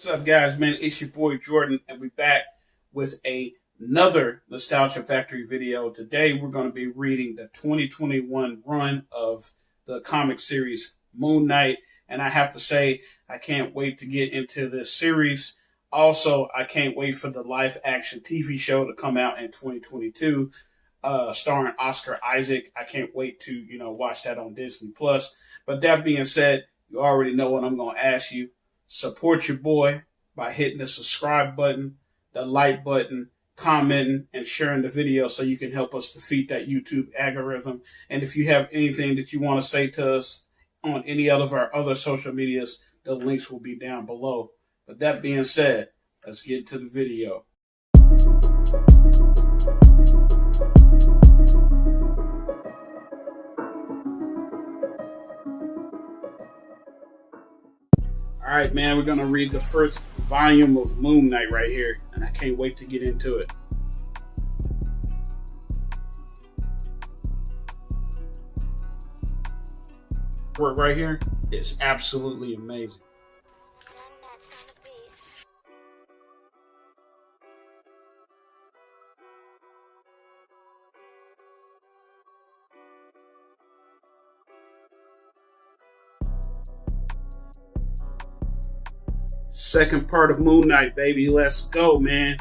What's up, guys? Man, it's your boy Jordan, and we're back with another Nostalgia Factory video. Today, we're going to be reading the 2021 run of the comic series Moon Knight, and I have to say, I can't wait to get into this series. Also, I can't wait for the live-action TV show to come out in 2022, starring Oscar Isaac. I can't wait to watch that on Disney Plus. But that being said, you already know what I'm going to ask you. Support your boy by hitting the subscribe button, the like button, commenting, and sharing the video so you can help us defeat that YouTube algorithm. And if you have anything that you want to say to us on any of our other social medias, the links will be down below. But that being said, let's get to the video. All right, man, we're going to read the first volume of Moon Knight right here, and I can't wait to get into it. Work right here is absolutely amazing. Second part of Moon Knight, baby. Let's go, man.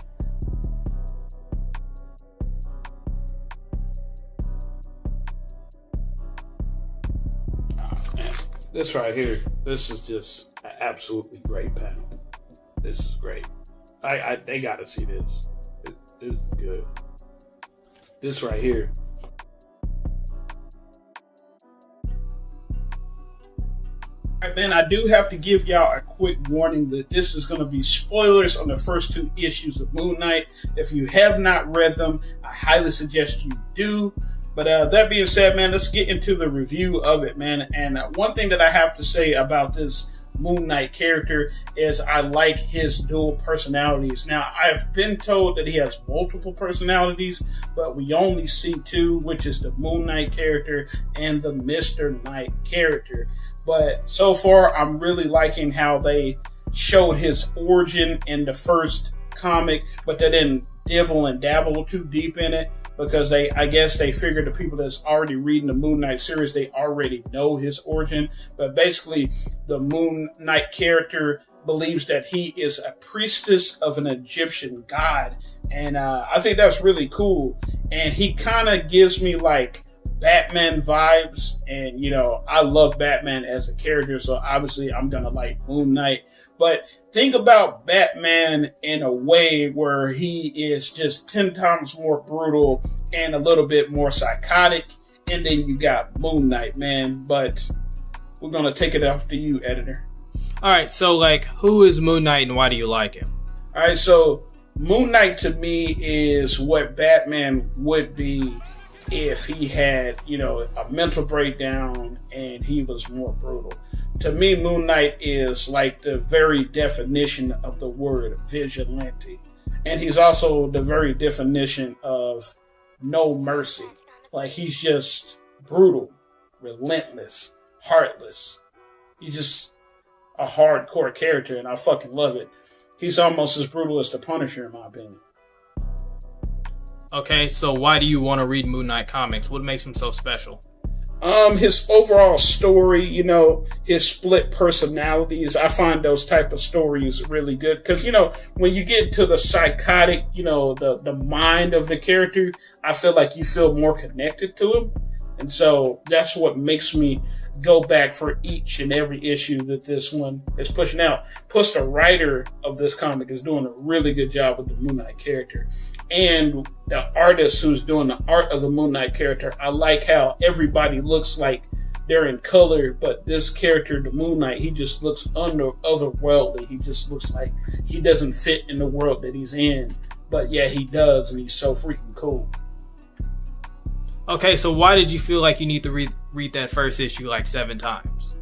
Oh, man. This right here, this is just an absolutely great panel. This is great. They gotta see this. This is good. This right here. Alright, man, I do have to give y'all a quick warning that this is going to be spoilers on the first two issues of Moon Knight. If you have not read them, I highly suggest you do. But that being said, man, let's get into the review of it, man. And one thing that I have to say about this Moon Knight character is I like his dual personalities. Now, I've been told that he has multiple personalities, but we only see two, which is the Moon Knight character and the Mr. Knight character. But so far, I'm really liking how they showed his origin in the first comic, but they didn't dibble and dabble too deep in it because I guess they figured the people that's already reading the Moon Knight series, they already know his origin. But basically, the Moon Knight character believes that he is a priestess of an Egyptian god. And I think that's really cool. And he kind of gives me like Batman vibes, and I love Batman as a character, so obviously I'm gonna like Moon Knight. But think about Batman in a way where he is just 10 times more brutal and a little bit more psychotic, and then you got Moon Knight, man. But we're gonna take it off to you, editor. All right, so who is Moon Knight and why do you like him? All right, so Moon Knight to me is what Batman would be if he had, a mental breakdown and he was more brutal. To me, Moon Knight is like the very definition of the word vigilante. And he's also the very definition of no mercy. Like, he's just brutal, relentless, heartless. He's just a hardcore character, and I fucking love it. He's almost as brutal as the Punisher, in my opinion. Okay, so why do you want to read Moon Knight comics? What makes him so special? His overall story, his split personalities. I find those type of stories really good because, when you get to the psychotic, the mind of the character, I feel like you feel more connected to him. And so that's what makes me go back for each and every issue that this one is pushing out. Plus, the writer of this comic is doing a really good job with the Moon Knight character. And the artist who's doing the art of the Moon Knight character, I like how everybody looks like they're in color, but this character, the Moon Knight, he just looks otherworldly. He just looks like he doesn't fit in the world that he's in. But yeah, he does, and he's so freaking cool. Okay, so why did you feel like you need to read that first issue 7 times?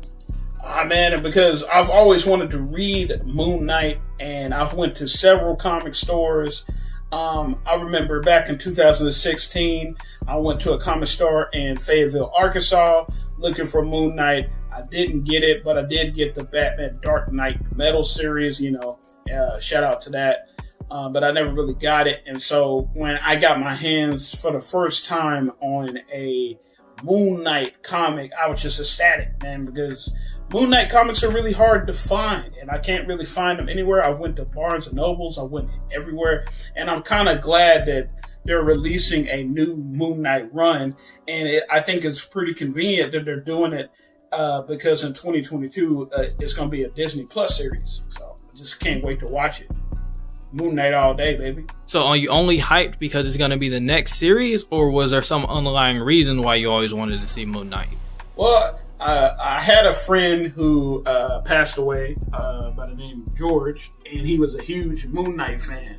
Man, because I've always wanted to read Moon Knight, and I've went to several comic stores. I remember back in 2016, I went to a comic store in Fayetteville, Arkansas, looking for Moon Knight. I didn't get it, but I did get the Batman Dark Knight Metal series, Shout out to that. But I never really got it. And so when I got my hands for the first time on a Moon Knight comic, I was just ecstatic, man, because Moon Knight comics are really hard to find, and I can't really find them anywhere. I went to Barnes and Nobles, I went everywhere, and I'm kind of glad that they're releasing a new Moon Knight run, and I think it's pretty convenient that they're doing it because in 2022 it's going to be a Disney Plus series, so I just can't wait to watch it. Moon Knight all day, baby. So are you only hyped because it's going to be the next series, or was there some underlying reason why you always wanted to see Moon Knight? Well, I had a friend who passed away by the name of George, and he was a huge Moon Knight fan.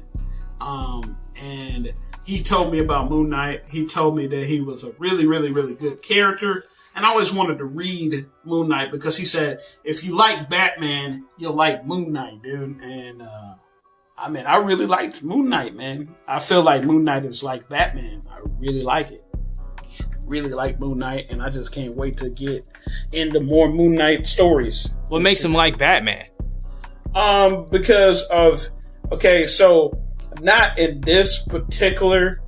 And he told me about Moon Knight. He told me that he was a really, really, really good character. And I always wanted to read Moon Knight because he said, if you like Batman, you'll like Moon Knight, dude. And I really liked Moon Knight, man. I feel like Moon Knight is like Batman. I really like it. Really like Moon Knight, and I just can't wait to get into more Moon Knight stories. What makes him like Batman? Because of, so not in this particular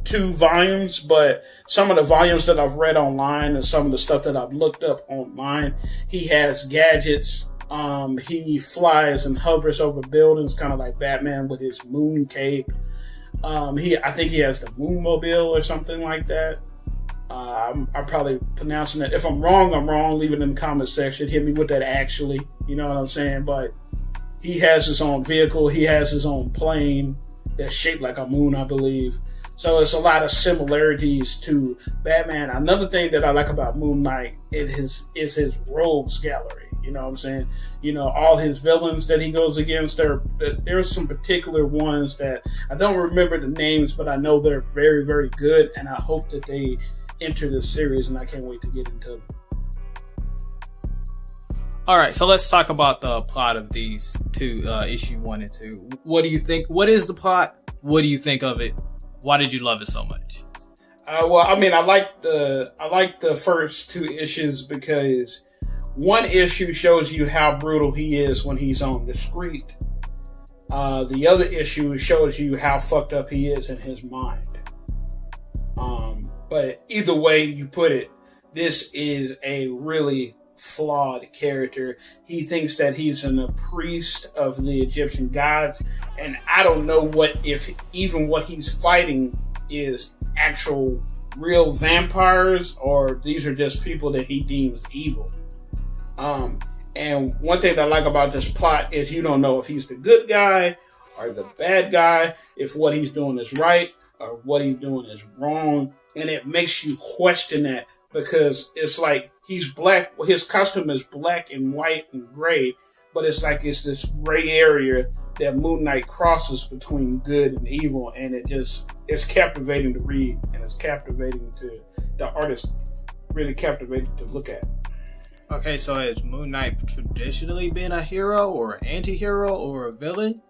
2 volumes, but some of the volumes that I've read online and some of the stuff that I've looked up online, he has gadgets. He flies and hovers over buildings, kind of like Batman with his moon cape. I think he has the Moonmobile or something like that. I'm probably pronouncing it. If I'm wrong, I'm wrong. Leave it in the comment section. Hit me with that actually. You know what I'm saying? But he has his own vehicle. He has his own plane that's shaped like a moon, I believe. So it's a lot of similarities to Batman. Another thing that I like about Moon Knight is his rogues gallery. You know what I'm saying? You know, all his villains that he goes against, there's some particular ones that I don't remember the names, but I know they're very, very good, and I hope that they enter this series, and I can't wait to get into them. All right, so let's talk about the plot of these 2, issue 1 and 2. What do you think? What is the plot? What do you think of it? Why did you love it so much? I like the first 2 issues because one issue shows you how brutal he is when he's on the street. The other issue shows you how fucked up he is in his mind. But either way you put it, this is a really flawed character. He thinks that he's a priest of the Egyptian gods, and I don't know if what he's fighting is actual real vampires or these are just people that he deems evil. And one thing that I like about this plot is you don't know if he's the good guy or the bad guy, if what he's doing is right or what he's doing is wrong. And it makes you question that because it's like he's black. His costume is black and white and gray, but it's like it's this gray area that Moon Knight crosses between good and evil. And it's captivating to read, and it's captivating to the artist, really captivating to look at. Okay, so has Moon Knight traditionally been a hero or an anti-hero or a villain?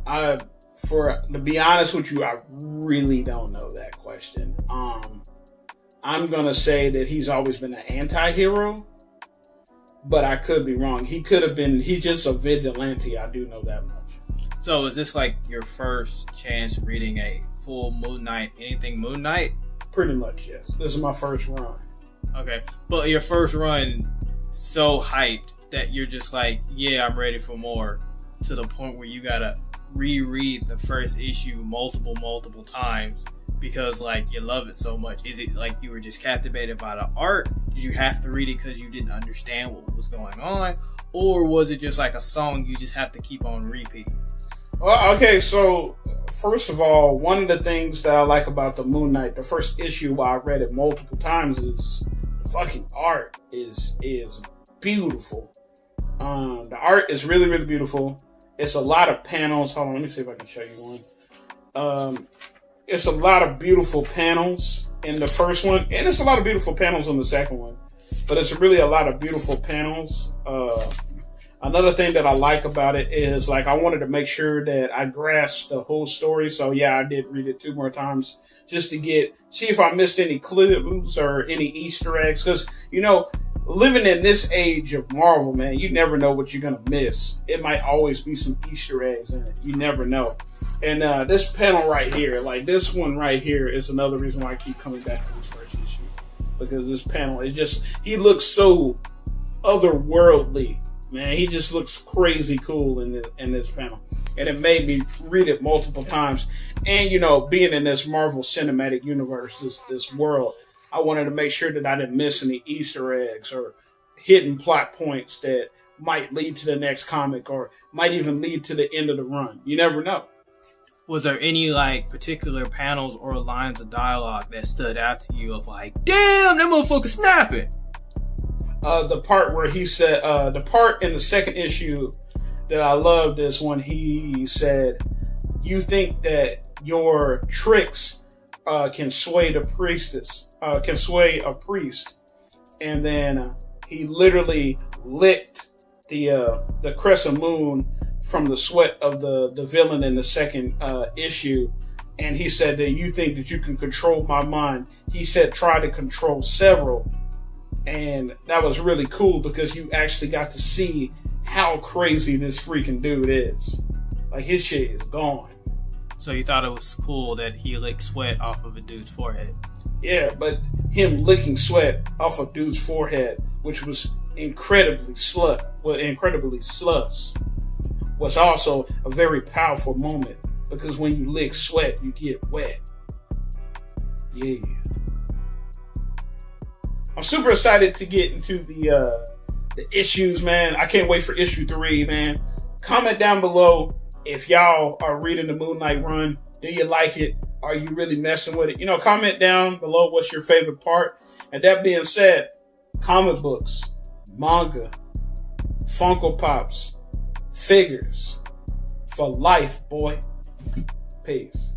To be honest with you, I really don't know that question. I'm gonna say that he's always been an anti-hero, but I could be wrong. He's just a vigilante. I do know that much. So is this like your first chance reading a full Moon Knight, anything Moon Knight? Pretty much, yes. This is my first run. Okay, but your first run so hyped that you're just like, yeah, I'm ready for more, to the point where you gotta reread the first issue multiple times because like you love it so much. Is it like you were just captivated by the art? Did you have to read it because you didn't understand what was going on, or was it just like a song you just have to keep on repeat? Well, okay, so first of all, one of the things that I like about the Moon Knight, the first issue while I read it multiple times, is the fucking art is beautiful. The art is really, really beautiful. It's a lot of panels. Hold on, let me see if I can show you one. It's a lot of beautiful panels in the first one, and it's a lot of beautiful panels in the second one. But it's really a lot of beautiful panels. Another thing that I like about it is, like, I wanted to make sure that I grasped the whole story. So yeah, I did read it 2 more times just to see if I missed any clues or any Easter eggs. Because, you know, living in this age of Marvel, man, you never know what you're gonna miss. It might always be some Easter eggs in it. You never know. And this panel right here, like this one right here, is another reason why I keep coming back to this first issue, because this panel, he looks so otherworldly, man. He just looks crazy cool in this panel, and it made me read it multiple times. And being in this Marvel Cinematic Universe, this world, I wanted to make sure that I didn't miss any Easter eggs or hidden plot points that might lead to the next comic or might even lead to the end of the run. You never know. Was there any particular panels or lines of dialogue that stood out to you of damn, that motherfucker snapping? The part where he said, the part in the second issue that I loved is when he said, "You think that your tricks can sway the priestess, can sway a priest," and then he literally licked the crescent moon from the sweat of the villain in the second issue, and he said that you think that you can control my mind. He said try to control several, and that was really cool because you actually got to see how crazy this freaking dude is. Like, his shit is gone. So you thought it was cool that he licked sweat off of a dude's forehead? Yeah, but him licking sweat off of dude's forehead, which was incredibly sus, was also a very powerful moment, because when you lick sweat, you get wet. Yeah. I'm super excited to get into the issues, man. I can't wait for issue 3, man. Comment down below if y'all are reading the Moon Knight run. Do you like it? Are you really messing with it? Comment down below what's your favorite part. And that being said, comic books, manga, Funko Pops, figures for life, boy. Peace.